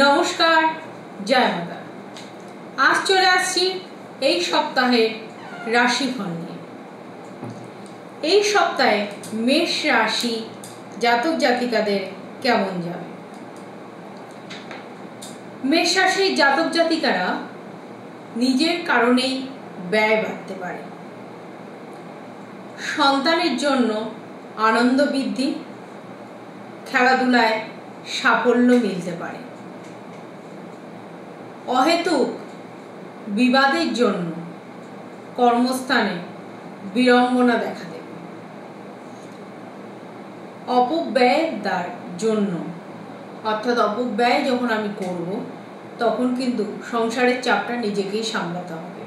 নমস্কার, জয় মাতা। আজ চলে আসছি এই সপ্তাহে রাশিফল নিয়ে। এই সপ্তাহে মেষ রাশি জাতক জাতিকাদের কেমন যাবে। মেষ রাশির জাতক জাতিকারা নিজের কারণেই ব্যয় বাড়তে পারে। সন্তানের জন্য আনন্দ বৃদ্ধি, খেলাধুলায় সাফল্য মিলতে পারে। অহেতুক বিবাদের জন্য কর্মস্থানে বিড়ম্বনা দেখা দেবে। অপব্যয়ের জন্য অর্থাৎ অপব্যয় যখন আমি করব তখন কিন্তু সংসারের চাপটা নিজেকেই সামলাতে হবে।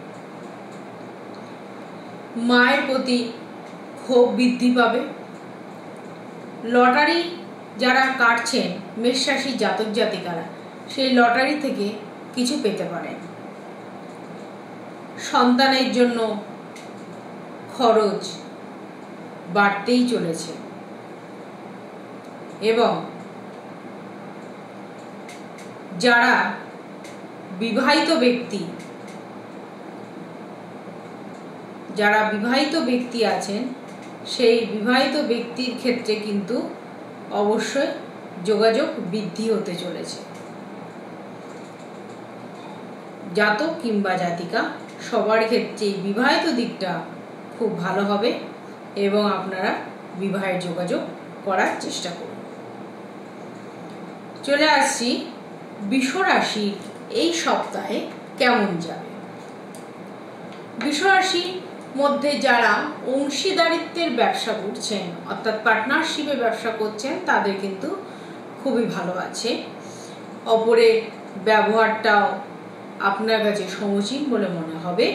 মায়ের প্রতি ক্ষোভ বৃদ্ধি পাবে। লটারি যারা কাটছেন মেষ রাশির জাতক জাতিকারা সেই লটারি থেকে কিছু পেতে পারেন। সন্তানের জন্য খরচ বাড়তেই চলেছে এবং যারা বিবাহিত ব্যক্তি আছেন সেই বিবাহিত ব্যক্তির ক্ষেত্রে কিন্তু অবশ্যই যোগাযোগ বৃদ্ধি হতে চলেছে। জাতক কিংবা জাতিকা সবার ক্ষেত্রেই বিবাহিত দিকটা খুব ভালো হবে এবং আপনারা বিবাহের যোগাযোগ করার চেষ্টা করুন। চলে আসছি বৃষ রাশি এই সপ্তাহে কেমন যাবে। বৃষ রাশির মধ্যে যারা অংশীদারিত্বের ব্যবসা করছেন অর্থাৎ পার্টনারশিপে ব্যবসা করছেন তাদের কিন্তু খুবই ভালো আছে। অপরের ব্যবহারটাও আপনার কাছে সমীচীন বলে মনে হবে।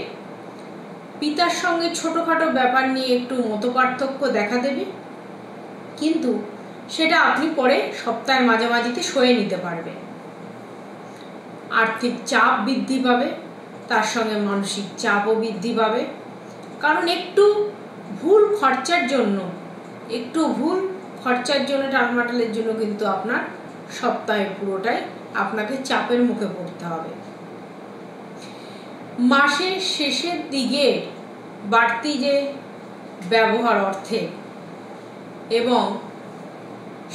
পিতার সঙ্গে ছোটখাটো ব্যাপার নিয়ে একটু মতপার্থক্য দেখা দেবে, কিন্তু সেটা আপনি পরে সপ্তাহের মাঝামাঝিতে সয়ে নিতে পারবেন। আর্থিক চাপ বৃদ্ধি পাবে, তার সঙ্গে মানসিক চাপও বৃদ্ধি পাবে, কারণ একটু ভুল খরচার জন্য টালমাটালের জন্য কিন্তু আপনার সপ্তাহে পুরোটাই আপনাকে চাপের মুখে পড়তে হবে। মাসের শেষের দিকে বাড়তি যে ব্যবহার অর্থে এবং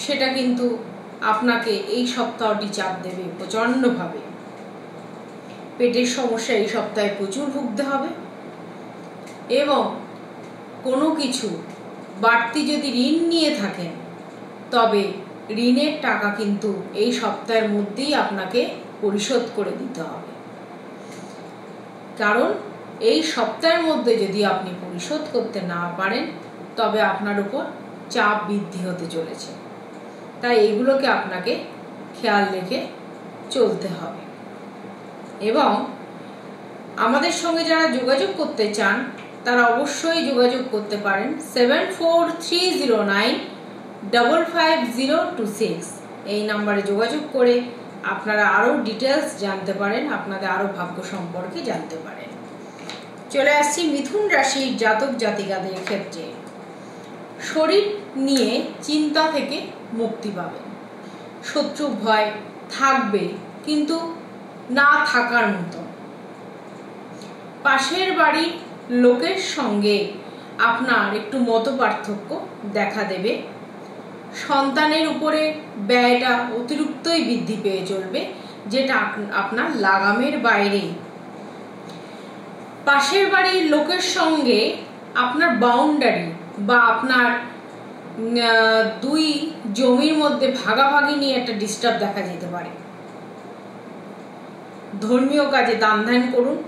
সেটা কিন্তু আপনাকে এই সপ্তাহটি চাপ দেবে প্রচণ্ডভাবে। পেটের সমস্যা এই সপ্তাহে প্রচুর ভুগতে হবে এবং কোনো কিছু বাড়তি যদি ঋণ নিয়ে থাকেন তবে ঋণের টাকা কিন্তু এই সপ্তাহের মধ্যেই আপনাকে পরিশোধ করে দিতে হবে, কারণ এই সপ্তাহের মধ্যে যদি আপনি পরিশোধ করতে না পারেন তবে আপনার উপর চাপ বৃদ্ধি হতে চলেছে। তাই এইগুলোকে আপনাকে খেয়াল রেখে চলতে হবে। এবং আমাদের সঙ্গে যারা যোগাযোগ করতে চান তারা অবশ্যই যোগাযোগ করতে পারেন 7430955026 এই নাম্বারে যোগাযোগ করে আপনারা আরও ডিটেলস জানতে পারেন, আপনাদের আরও ভাগ্য সম্পর্কে জানতে পারেন। চলে আসছি মিথুন রাশির জাতক জাতিকাদের ক্ষেত্রে। শরীর নিয়ে চিন্তা থেকে মুক্তি পাবেন। শত্রু ভয় থাকবে কিন্তু না থাকার মতো। পাশের বাড়ির লোকের সঙ্গে আপনার একটু মতপার্থক্য দেখা দেবে। সন্তানের উপরে ব্যয়টা অতিরিক্তই বৃদ্ধি পেয়ে চলবে, যেটা আপনার লাগামের বাইরে। পাশের বাড়ির লোকের সঙ্গে আপনার বাউন্ডারি বা আপনার দুই জমির মধ্যে ভাগাভাগি নিয়ে একটা ডিস্টার্ব দেখা যেতে পারে। ধর্মীয় কাজে দান ধ্যান করুন।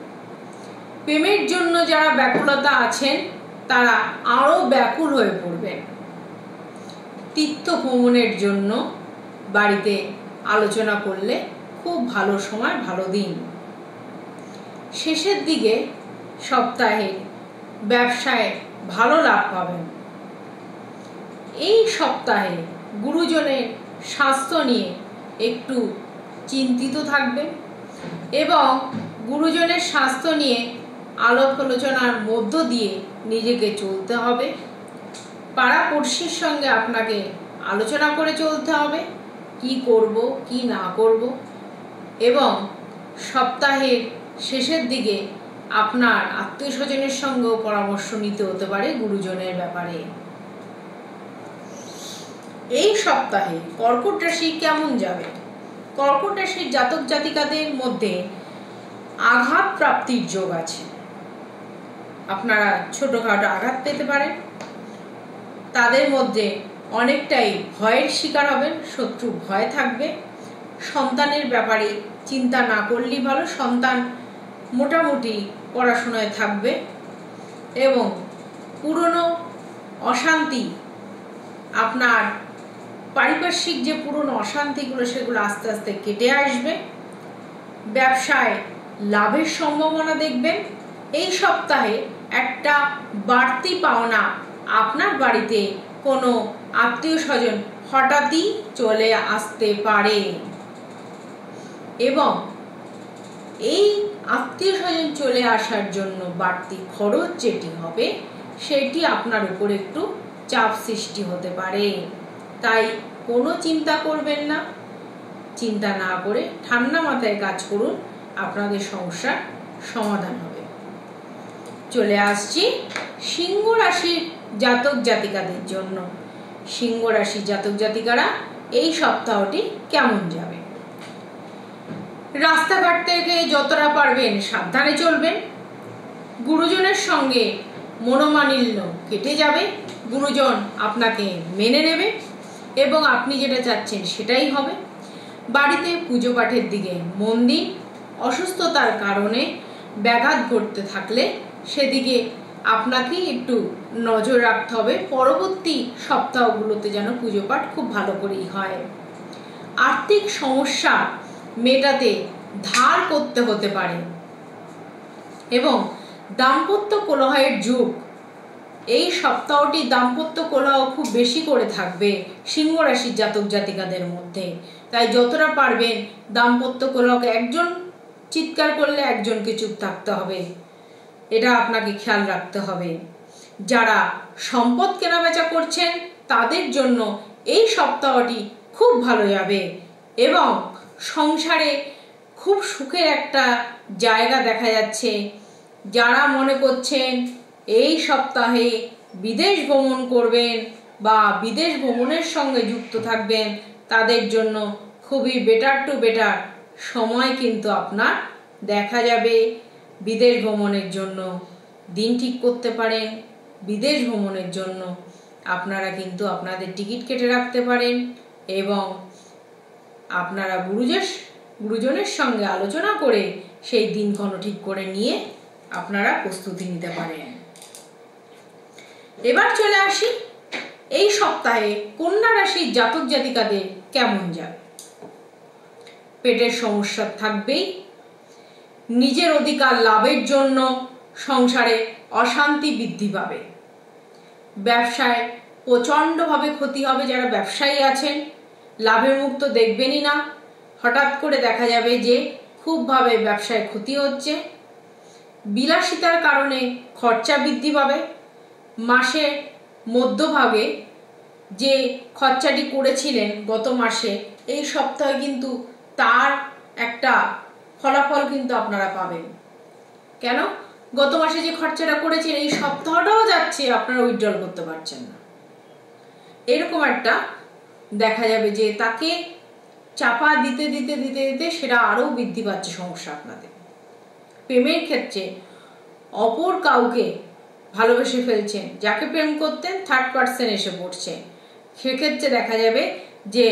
প্রেমের জন্য যারা ব্যাকুলতা আছেন তারা আরও ব্যাকুল হয়ে পড়বেন। তীর্থ ভ্রমণের জন্য বাড়িতে আলোচনা করলে খুব ভালো সময়, ভালো দিন। শেষের দিকে সপ্তাহে ব্যবসায় ভালো লাভ পাবেন। এই সপ্তাহে গুরুজনের স্বাস্থ্য নিয়ে একটু চিন্তিত থাকবেন এবং গুরুজনের স্বাস্থ্য নিয়ে আলাপ আলোচনার মধ্য দিয়ে নিজেকে চলতে হবে। পাড়াপড়শির সঙ্গে আপনাকে আলোচনা করে চলতে হবে কি করব কি না করব। এবং সপ্তাহের শেষের দিকে আপনার আত্মীয় স্বজনের সঙ্গেও পরামর্শ নিতে হতে পারে গুরুজনের ব্যাপারে। এই সপ্তাহে কর্কট রাশি কেমন যাবে? কর্কট রাশির জাতক জাতিকাদের মধ্যে আঘাত প্রাপ্তির যোগ আছে। আপনারা ছোটখাটো আঘাত পেতে পারেন। তাদের মধ্যে অনেকটাই ভয়ের শিকার হবেন, শত্রু ভয় থাকবে। সন্তানের ব্যাপারে চিন্তা না করলেই ভালো। সন্তান মোটামুটি পড়াশোনায় থাকবে এবং পুরনো অশান্তি, আপনার পারিপার্শ্বিক যে পুরনো অশান্তিগুলো সেগুলো আস্তে আস্তে কেটে আসবে। ব্যবসায় লাভের সম্ভাবনা দেখবেন। এই সপ্তাহে একটা বাড়তি পাওনা আপনার বাড়িতে কোনো আত্মীয় স্বজন হঠাৎই চলে আসতে পারে এবং এই আত্মীয় স্বজন চলে আসার জন্য বাড়তি খরচ যেটি হবে সেটি আপনার উপর একটু চাপ সৃষ্টি হতে পারে। তাই কোনো চিন্তা করবেন না। চিন্তা না করে ঠান্ডা মাথায় কাজ করুন, আপনাদের সমস্যার সমাধান হবে। চলে আসছি সিংহ রাশির জাতক জাতিকাদের জন্য। সিংহ রাশির জাতক জাতিকারা এই সপ্তাহটি কেমন যাবে? রাস্তাঘাট থেকে যতটা পারবেন সাবধানে চলবেন। গুরুজনের সঙ্গে মনোমালিন্য কেটে যাবে। গুরুজন আপনাকে মেনে নেবে এবং আপনি যেটা চাচ্ছেন সেটাই হবে। বাড়িতে পুজো পাঠের দিকে মন দিন। অসুস্থতার কারণে ব্যাঘাত ঘটতে থাকলে সেদিকে আপনাকেই একটু নজর রাখতে হবে। পরবর্তী সপ্তাহগুলোতে যেন পুজো পাঠ খুব ভালো করেই হয়। আর্থিক সমস্যা মেটাতে ধার করতে হতে পারে এবং দাম্পত্য কলহের যুগ। এই সপ্তাহটি দাম্পত্য কলহ খুব বেশি করে থাকবে সিংহ রাশির জাতক জাতিকাদের মধ্যে। তাই যতটা পারবেন দাম্পত্য কলহকে, একজন চিৎকার করলে একজনকে চুপ থাকতে হবে, এটা আপনাকে খেয়াল রাখতে হবে। যারা সম্পদ কেনাবেচা করছেন তাদের জন্য এই সপ্তাহটি খুব ভালো যাবে এবং সংসারে খুব সুখের একটা জায়গা দেখা যাচ্ছে। যারা মনে করছেন এই সপ্তাহে বিদেশ ভ্রমণ করবেন বা বিদেশ ভ্রমণের সঙ্গে যুক্ত থাকবেন, তাদের জন্য খুবই বেটার টু বেটার সময় কিন্তু আপনার দেখা যাবে। বিদেশ ভ্রমণের জন্য দিন ঠিক করতে পারেন। বিদেশ ভ্রমণের জন্য আপনারা কিন্তু আপনাদের টিকিট কেটে রাখতে পারেন এবং আপনারা গুরুজনের সঙ্গে আলোচনা করে সেই দিনক্ষণ ঠিক করে নিয়ে আপনারা প্রস্তুতি নিতে পারেন। এবার চলে আসি এই সপ্তাহে কন্যা রাশির জাতক জাতিকাদের কেমন যাবে। পেটের সমস্যা থাকবেই। নিজের অধিকার লাভের জন্য সংসারে অশান্তি বৃদ্ধি পাবে। ব্যবসায় প্রচণ্ডভাবে ক্ষতি হবে। যারা ব্যবসায়ী আছেন লাভের মুখ তো দেখবেনই না, হঠাৎ করে দেখা যাবে যে খুবভাবে ব্যবসায় ক্ষতি হচ্ছে। বিলাসিতার কারণে খরচা বৃদ্ধি পাবে। মাসের মধ্যভাগে যে খরচাটি করেছিলেন গত মাসে, এই সপ্তাহে কিন্তু তার একটা ফলাফল কিন্তু আপনারা পাবেন। কেন? গত মাসে যে খরচাটা করেছেন এই সপ্তাহটাও যাচ্ছে, আপনারা উইথড্রল করতে পারছেন না। এরকম একটা দেখা যাবে যে তাকে চাপা দিতে দিতে দিতে দিতে সেটা আরও বৃদ্ধি পাচ্ছে সমস্যা আপনাদের। প্রেমের ক্ষেত্রে অপর কাউকে ভালোবেসে ফেলছেন, যাকে প্রেম করতেন থার্ড পার্সন এসে পড়ছে, সেক্ষেত্রে দেখা যাবে যে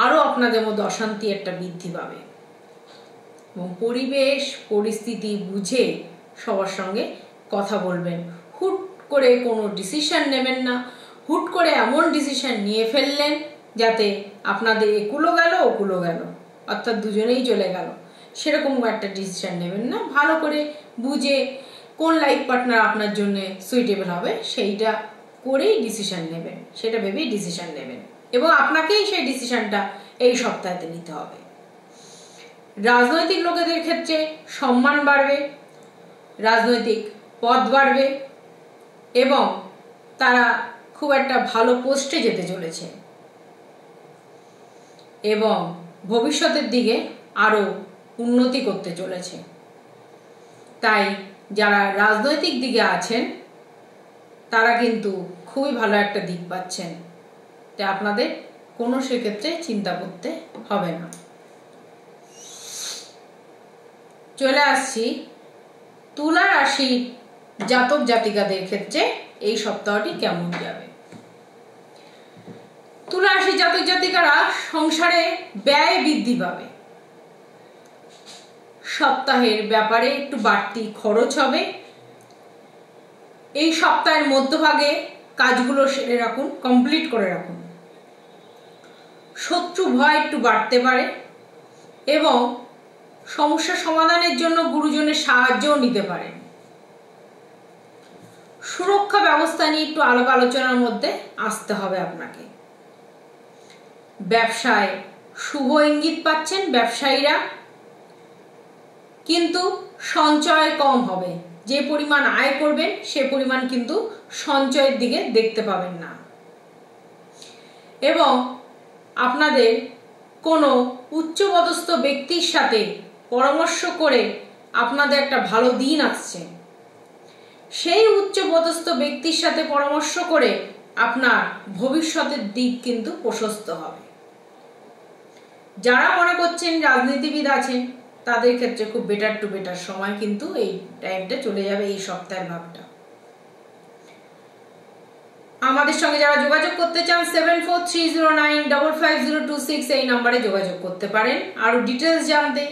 আরও আপনাদের মধ্যে অশান্তি একটা বৃদ্ধি পাবে। এবং পরিবেশ পরিস্থিতি বুঝে সবার সঙ্গে কথা বলবেন। হুট করে কোনো ডিসিশন নেবেন না। হুট করে এমন ডিসিশন নিয়ে ফেললেন যাতে আপনাদের একুলো গেল ওকুলো গেল, অর্থাৎ দুজনেই চলে গেল, সেরকম একটা ডিসিশন নেবেন না। ভালো করে বুঝে কোন লাইফ পার্টনার আপনার জন্য সুইটেবল হবে সেইটা করেই ডিসিশন নেবেন, সেটা ভেবেই ডিসিশন নেবেন এবং আপনাকেই সেই ডিসিশনটা এই সপ্তাহেতে নিতে হবে। রাজনৈতিক লোকেদের ক্ষেত্রে সম্মান বাড়বে, রাজনৈতিক পদ বাড়বে এবং তারা খুব একটা ভালো পোস্টে যেতে চলেছে এবং ভবিষ্যতের দিকে আরও উন্নতি করতে চলেছে। তাই যারা রাজনৈতিক দিকে আছেন তারা কিন্তু খুবই ভালো একটা দিক পাচ্ছেন, তাই আপনাদের কোনো সেক্ষেত্রে চিন্তা করতে হবে না। চলে আসছি তুলা রাশির জাতক জাতিকাদের ক্ষেত্রে এই সপ্তাহটি কেমন যাবে। তুলা রাশির জাতক জাতিকারা সংসারে ব্যয় বৃদ্ধি পাবে, সপ্তাহের ব্যাপারে একটু বাড়তি খরচ হবে। এই সপ্তাহের মধ্যভাগে কাজগুলো সেরে রাখুন, কমপ্লিট করে রাখুন। শত্রু ভয় একটু বাড়তে পারে এবং সমস্যা সমাধানের জন্য গুরুজনের সাহায্যও নিতে পারেন। সুরক্ষা ব্যবস্থা নিয়ে একটু আলাপ আলোচনার মধ্যে আসতে হবে আপনাকে। ব্যবসায় শুভ ইঙ্গিত পাচ্ছেন ব্যবসায়ীরা, কিন্তু সঞ্চয় কম হবে। যে পরিমাণ আয় করবেন সে পরিমাণ কিন্তু সঞ্চয়ের দিকে দেখতে পাবেন না। এবং আপনাদের কোনো উচ্চপদস্থ ব্যক্তির সাথে পরামর্শ করে আপনাদের একটা ভালো দিন আসছে, সেই উচ্চপদস্থ ব্যক্তির সাথে পরামর্শ করে আপনার ভবিষ্যতের দিক কিন্তু প্রশস্ত হবে। যারা মনে করছেন রাজনীতিবিদ আছেন তাদের ক্ষেত্রে খুব বেটার টু বেটার সময় কিন্তু এই টাইমটা চলে যাবে, এই সপ্তাহের ভাগটা। আমাদের সঙ্গে যারা যোগাযোগ করতে চান 7430955026 এই নাম্বারে যোগাযোগ করতে পারেন। আরো ডিটেলস জানতে,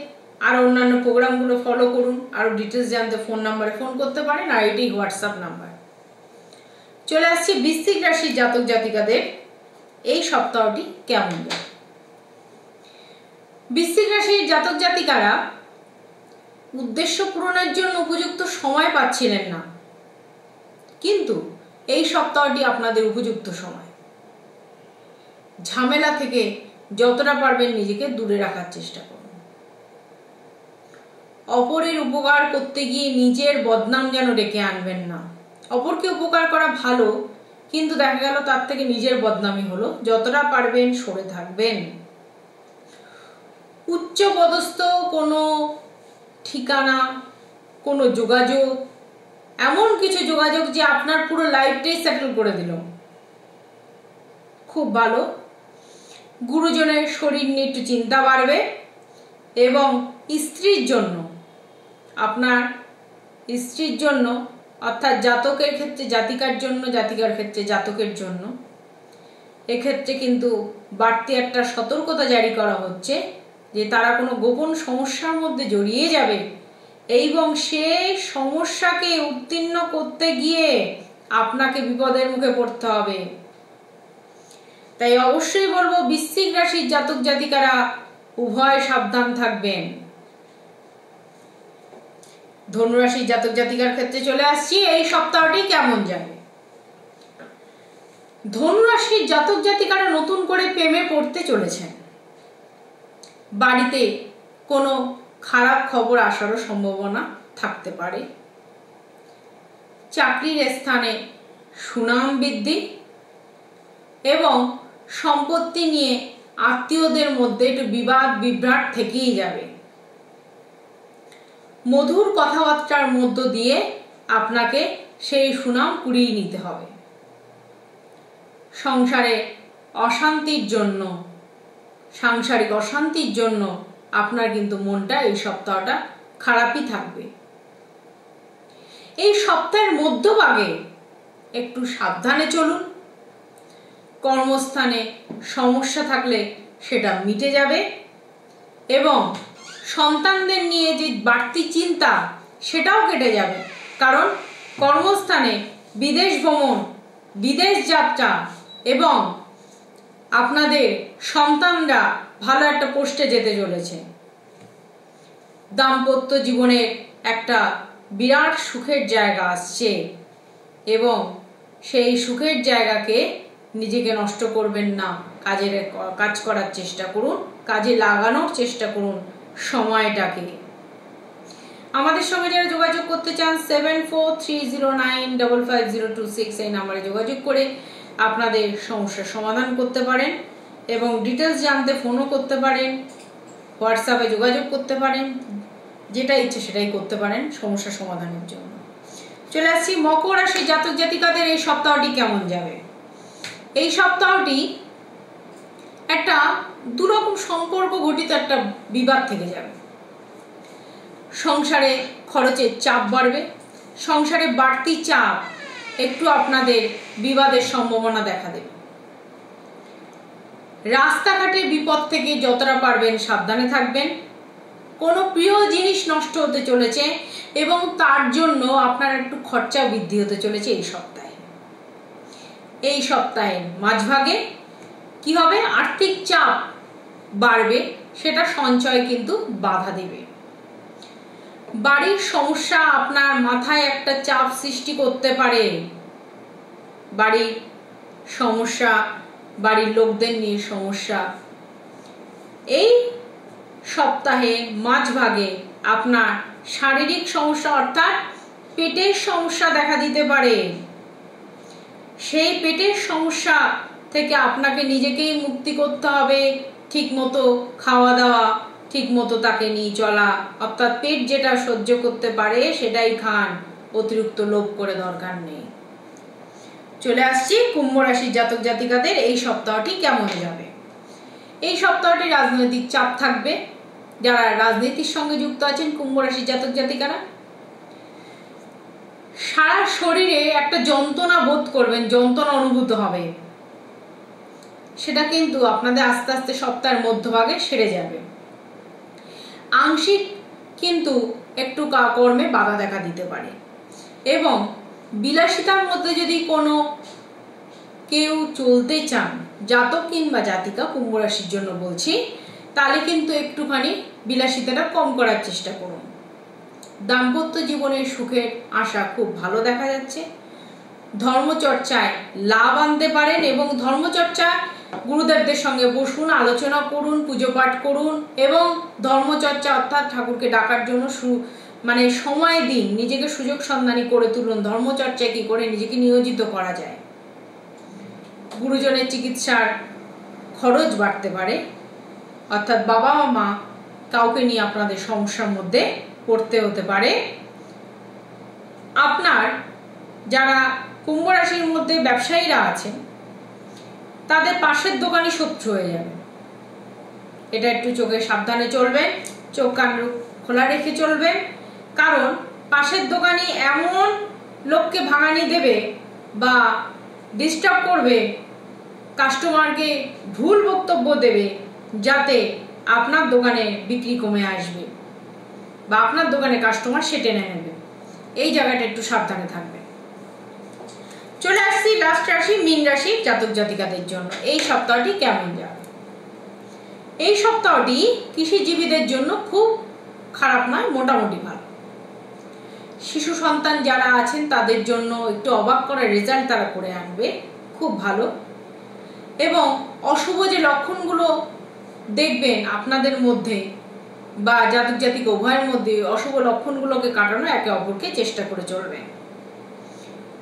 আর অন্যান্য প্রোগ্রামগুলো ফলো করুন। আরো ডিটেলস জানতে ফোন নাম্বারে ফোন করতে পারেন, আর এটি হোয়াটসঅ্যাপ নাম্বার। চলে আসছি বৃশ্চিক রাশির জাতক জাতিকাদের এই সপ্তাহটি কেমন যাবে। বৃশ্চিক রাশির জাতক জাতিকারা উদ্দেশ্য পূরণের জন্য উপযুক্ত সময় পাচ্ছিলেন না, কিন্তু এই সপ্তাহটি আপনাদের উপযুক্ত সময়। ঝামেলা থেকে যতটা পারবেন নিজেকে দূরে রাখার চেষ্টা করুন। অপরের উপকার করতে গিয়ে নিজের বদনাম যেন ডেকে আনবেন না। অপরকে উপকার করা ভালো, কিন্তু দেখা গেল তার থেকে নিজের বদনামি হলো। যতটা পারবেন সরে থাকবেন। উচ্চপদস্থ কোনো ঠিকানা, কোনো যোগাযোগ, এমন কিছু যোগাযোগ যে আপনার পুরো লাইফটাই সেটেল করে দিল, খুব ভালো। গুরুজনের শরীর নিয়ে একটু চিন্তা বাড়বে এবং স্ত্রীর জন্য, আপনার স্ত্রীর জন্য অর্থাৎ জাতকের ক্ষেত্রে জাতিকার জন্য, জাতিকার ক্ষেত্রে জাতকের জন্য এক্ষেত্রে কিন্তু বাড়তি একটা সতর্কতা জারি করা হচ্ছে যে তারা কোনো গোপন সমস্যার মধ্যে জড়িয়ে যাবে এবং সেই সমস্যাকে উত্তীর্ণ করতে গিয়ে আপনাকে বিপদের মুখে পড়তে হবে। তাই অবশ্যই বলবো বৃশ্চিক রাশির জাতক জাতিকারা উভয় সাবধান থাকবেন। ধনুরাশির জাতক জাতিকার ক্ষেত্রে চলে আসছি এই সপ্তাহটি কেমন যাবে। ধনুরাশির জাতক জাতিকারা নতুন করে প্রেমে পড়তে চলেছেন। বাড়িতে কোনো খারাপ খবর আসারও সম্ভাবনা থাকতে পারে। চাকরির স্থানে সুনাম বৃদ্ধি এবং সম্পত্তি নিয়ে আত্মীয়দের মধ্যে একটু বিবাদ বিভ্রাট থেকেই যাবে। মধুর কথাবার্তার মধ্য দিয়ে আপনাকে সেই সুনাম কুড়িয়ে নিতে হবে। সাংসারিক অশান্তির জন্য আপনার কিন্তু মনটা এই সপ্তাহটা খারাপই থাকবে। এই সপ্তাহের মধ্যভাগে একটু সাবধানে চলুন। কর্মস্থানে সমস্যা থাকলে সেটা মিটে যাবে এবং সন্তানদের নিয়ে যে বাড়তি চিন্তা সেটাও কেটে যাবে, কারণ কর্মস্থানে বিদেশ ভ্রমণ, বিদেশ যাত্রা এবং আপনাদের সন্তানরা ভালো একটা পোস্টে যেতে চলেছে। দাম্পত্য জীবনের একটা বিরাট সুখের জায়গা আসছে এবং সেই সুখের জায়গাকে নিজেকে নষ্ট করবেন না। কাজ করার চেষ্টা করুন, কাজে লাগানোর চেষ্টা করুন সময়টাকে। আমাদের সঙ্গে যারা যোগাযোগ করতে চান 7430955026 এই নাম্বারে যোগাযোগ করে আপনাদের সমস্যার সমাধান করতে পারেন এবং ডিটেলস জানতে ফোনও করতে পারেন। হোয়াটসঅ্যাপে যোগাযোগ করতে পারেন, যেটা ইচ্ছে সেটাই করতে পারেন সমস্যা সমাধানের জন্য। চলে আসছি মকর রাশি জাতক জাতিকাদের এই সপ্তাহটি কেমন যাবে। এই সপ্তাহটি একটা দুরকম সম্পর্ক ঘটিত একটা বিবাদ থেকে যাবে। সংসারে খরচের চাপ বাড়বে, সংসারে বাড়তি চাপ একটু আপনাদের বিবাদের সম্ভাবনা দেখা দেবে। রাস্তাঘাটে বিপদ থেকে যতটা পারবেন সাবধানে থাকবেন। কোনো প্রিয় জিনিস নষ্ট হতে চলেছে এবং তার জন্য আপনার একটু খরচা বৃদ্ধি হতে চলেছে এই সপ্তাহে। এই সপ্তাহের মাঝভাগে কি হবে, আর্থিক চাপ বাড়বে, সেটা সঞ্চয় কিন্তু বাধা দেবে। বাড়ির সমস্যা আপনার মাথায় একটা চাপ সৃষ্টি করতে পারে। বাড়ির সমস্যা, বাড়ির লোকদের নিয়ে সমস্যা এই সপ্তাহে মাঝভাগে আপনার শারীরিক সমস্যা অর্থাৎ পেটের সমস্যা দেখা দিতে পারে। সেই পেটের সমস্যা থেকে আপনাকে নিজেকেই মুক্তি করতে হবে। ঠিক মতো খাওয়া দাওয়া, ঠিক মতো তাকে নিয়ে চলা, অর্থাৎ পেট যেটা সহ্য করতে পারে সেটাই খান, অতিরিক্ত লোভ করে দরকার নেই। চলে আসছি কুম্ভ রাশির জাতক জাতিকাদের এই সপ্তাহটি কেমন যাবে। এই সপ্তাহটি রাজনৈতিক চাপ থাকবে। যারা রাজনীতির সঙ্গে যুক্ত আছেন কুম্ভ রাশির জাতক জাতিকারা, সারা শরীরে একটা যন্ত্রণা বোধ করবেন, যন্ত্রণা অনুভূত হবে। সেটা কিন্তু আপনাদের আস্তে আস্তে সপ্তাহের মধ্যভাগে সেরে যাবে। আংশিক কিন্তু একটু কর্মে বাধা দেখা দিতে পারে এবং বিলাসিতার মধ্যে যদি কোনো কেউ চলতে চান, জাতক কিংবা জাতিকা কুম্ভ রাশির জন্য বলছি, তাহলে কিন্তু একটুখানি বিলাসিতাটা কম করার চেষ্টা করুন। দাম্পত্য জীবনের সুখের আশা খুব ভালো দেখা যাচ্ছে। ধর্মচর্চায় লাভ আনতে পারেন এবং ধর্মচর্চা গুরুদেবদের সঙ্গে বসুন, আলোচনা করুন, পুজো পাঠ করুন এবং ধর্মচর্চা অর্থাৎ ঠাকুরকে ডাকার জন্য সময় দিন, নিজেকে সুযোগ সন্ধানী করে তুলুন। ধর্মচর্চায় কি করে নিজেকে নিয়োজিত করা যায়। গুরুজনের চিকিৎসার খরচ বাড়তে পারে, অর্থাৎ বাবা মা কাউকে নিয়ে আপনাদের সমস্যার মধ্যে পড়তে হতে পারে। আপনার যারা কুম্ভ রাশির মধ্যে ব্যবসায়ীরা আছেন তাদের পাশের দোকানই শত্রু হয়ে যাবে। এটা একটু চোখে সাবধানে চলবেন, চোখ কান খোলা রেখে চলবেন, কারণ পাশের দোকানি এমন লোককে ভাঙানি দেবে বা ডিস্টার্ব করবে, কাস্টমারকে ভুল বক্তব্য দেবে, যাতে আপনার দোকানে বিক্রি কমে আসবে বা আপনার দোকানে কাস্টমার সে টেনে নেবে। এই জায়গাটা একটু সাবধানে থাকবে। চলে আসছি লাস্ট রাশি মীন রাশি জাতক জাতিকাদের জন্য এই সপ্তাহটি কেমন যাবে। এই সপ্তাহটি কৃষিজীবীদের জন্য খুব খারাপ নয়, মোটামুটি ভালো। শিশু সন্তান যারা আছেন তাদের জন্য একটু অবাক করার রেজাল্ট তারা করে আনবে, খুব ভালো। এবং অশুভ যে লক্ষণগুলো দেখবেন আপনাদের মধ্যে বা জাতক জাতিক উভয়ের মধ্যে, অশুভ লক্ষণগুলোকে কাটানো একে অপরকে চেষ্টা করে চলবে।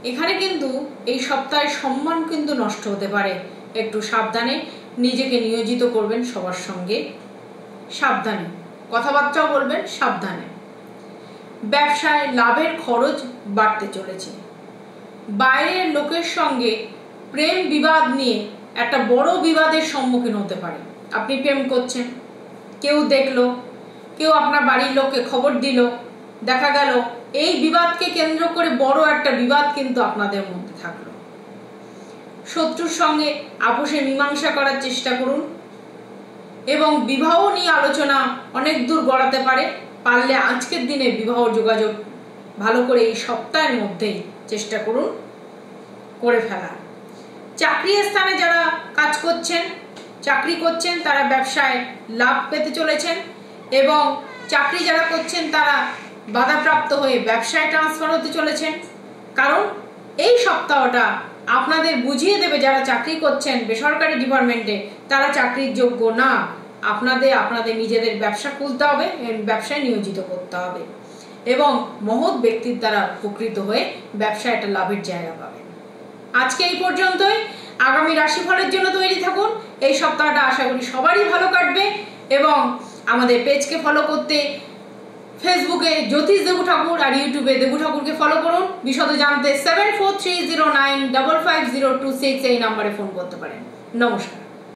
এখানে কিন্তু এই সপ্তাহের সম্মান কিন্তু নষ্ট হতে পারে, একটু সাবধানে নিজেকে নিয়োজিত করবেন সবার সঙ্গে, সাবধানে কথাবার্তাও বলবেন, সাবধানে। ব্যবসায় লাভের খরচ বাড়তে চলেছে। বাইরের লোকের সঙ্গে প্রেম বিবাদ নিয়ে একটা বড় বিবাদের সম্মুখীন হতে পারে। আপনি প্রেম করছেন, কেউ দেখলো, কেউ আপনার বাড়ির লোককে খবর দিল, দেখা গেল এই বিবাদকে কেন্দ্র করে বড় একটা বিবাদ কিন্তু আপনাদের মধ্যে থাকলো। শত্রুর সঙ্গে আপোষে মীমাংসা করার চেষ্টা করুন এবং বিবাহ নিয়ে আলোচনা অনেক দূর গড়াতে পারে। পারলে আজকের দিনে বিবাহ যোগাযোগ ভালো করে এই সপ্তাহের মধ্যেই চেষ্টা করুন করে ফেলার। চাকরি স্থানে যারা কাজ করছেন, চাকরি করছেন, তারা ব্যবসায় লাভ পেতে চলেছেন এবং চাকরি যারা করছেন তারা বাধাপ্রাপ্ত হয়ে ব্যবসায় ট্রান্সফার হতে চলেছেন। কারণ এই সপ্তাহটা আপনাদের বুঝিয়ে দেবে যারা চাকরি করছেন বেসরকারি ডিপার্টমেন্টে তারা চাকরির যোগ্য না। আপনাদের নিজেদের ব্যবসা খুলতে হবে, ব্যবসায় নিয়োজিত করতে হবে এবং মহৎ ব্যক্তির দ্বারা উপকৃত হয়ে ব্যবসায় একটা লাভের জায়গা পাবেন। আজকে এই পর্যন্তই। আগামী রাশিফলের জন্য তৈরি থাকুন। এই সপ্তাহটা আশা করি সবারই ভালো কাটবে এবং আমাদের পেজকে ফলো করতে ফেসবুকে জ্যোতিষ দেবু ঠাকুর আর ইউটিউবে দেবু ঠাকুরকে ফলো করুন। বিশদে জানতে 7430955026 এই নাম্বারে ফোন করতে পারেন। নমস্কার।